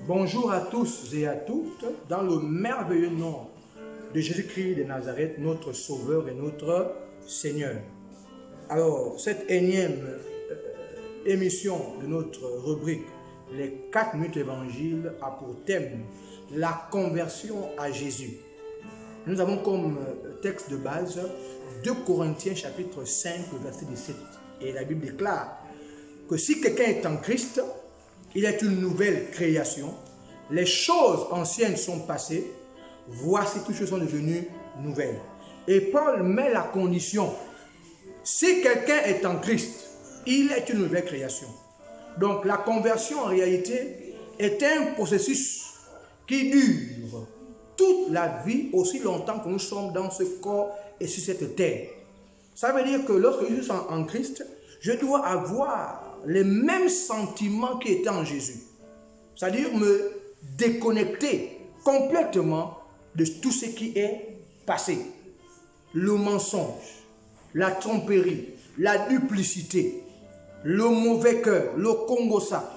Bonjour à tous et à toutes, dans le merveilleux nom de Jésus-Christ de Nazareth, notre Sauveur et notre Seigneur. Alors, cette énième émission de notre rubrique, les 4 minutes évangile, a pour thème la conversion à Jésus. Nous avons comme texte de base 2 Corinthiens chapitre 5, verset 17. Et la Bible déclare que si quelqu'un est en Christ, il est une nouvelle création. Les choses anciennes sont passées. Voici toutes choses sont devenues nouvelles. Et Paul met la condition. Si quelqu'un est en Christ, il est une nouvelle création. Donc la conversion en réalité est un processus qui dure toute la vie, aussi longtemps que nous sommes dans ce corps et sur cette terre. Ça veut dire que lorsque je suis en Christ, je dois avoir les mêmes sentiments qui étaient en Jésus. C'est-à-dire me déconnecter complètement de tout ce qui est passé. Le mensonge, la tromperie, la duplicité, le mauvais cœur, le congossa.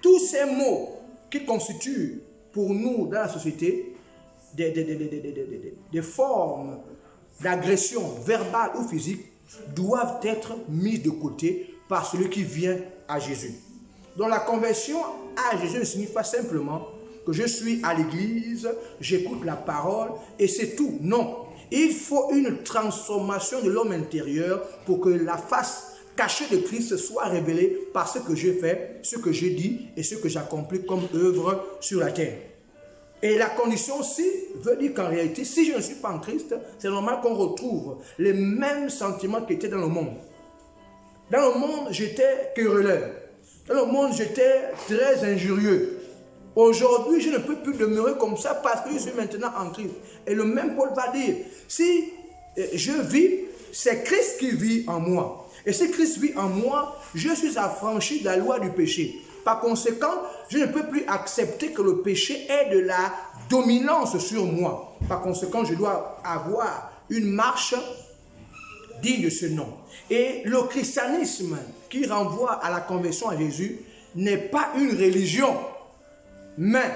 Tous ces mots qui constituent pour nous dans la société des formes d'agression verbale ou physique doivent être mis de côté par celui qui vient à Jésus. Donc la conversion à Jésus ne signifie pas simplement que je suis à l'église, j'écoute la parole et c'est tout. Non, il faut une transformation de l'homme intérieur pour que la face cachée de Christ soit révélée par ce que je fais, ce que je dis et ce que j'accomplis comme œuvre sur la terre. Et la condition aussi veut dire qu'en réalité, si je ne suis pas en Christ, c'est normal qu'on retrouve les mêmes sentiments qui étaient dans le monde. Dans le monde, j'étais querelleur. Dans le monde, j'étais très injurieux. Aujourd'hui, je ne peux plus demeurer comme ça parce que je suis maintenant en Christ. Et le même Paul va dire, si je vis, c'est Christ qui vit en moi. Et si Christ vit en moi, je suis affranchi de la loi du péché. Par conséquent, je ne peux plus accepter que le péché ait de la dominance sur moi. Par conséquent, je dois avoir une marche digne de ce nom. Et le christianisme qui renvoie à la conversion à Jésus n'est pas une religion, mais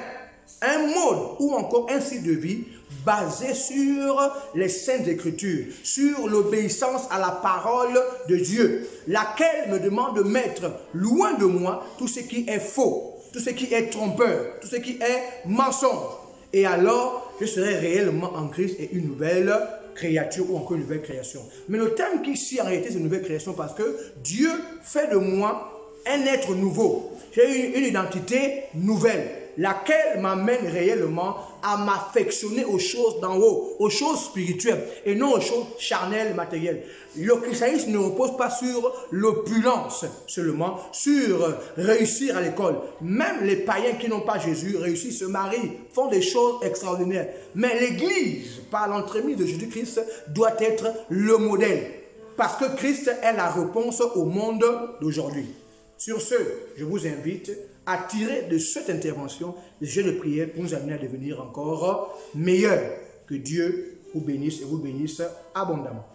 un mode ou encore un style de vie basé sur les saintes écritures, sur l'obéissance à la parole de Dieu, laquelle me demande de mettre loin de moi tout ce qui est faux, tout ce qui est trompeur, tout ce qui est mensonge. Et alors, je serai réellement en Christ et une nouvelle créature ou encore une nouvelle création. Mais le terme qui ici en réalité c'est une nouvelle création parce que Dieu fait de moi un être nouveau. J'ai une identité nouvelle, laquelle m'amène réellement à m'affectionner aux choses d'en haut, aux choses spirituelles et non aux choses charnelles, matérielles. Le christianisme ne repose pas sur l'opulence seulement, sur réussir à l'école. Même les païens qui n'ont pas Jésus réussissent, se marient, font des choses extraordinaires. Mais l'Église, par l'entremise de Jésus-Christ, doit être le modèle. Parce que Christ est la réponse au monde d'aujourd'hui. Sur ce, je vous invite à tirer de cette intervention des jeux de prière pour nous amener à devenir encore meilleurs. Que Dieu vous bénisse et vous bénisse abondamment.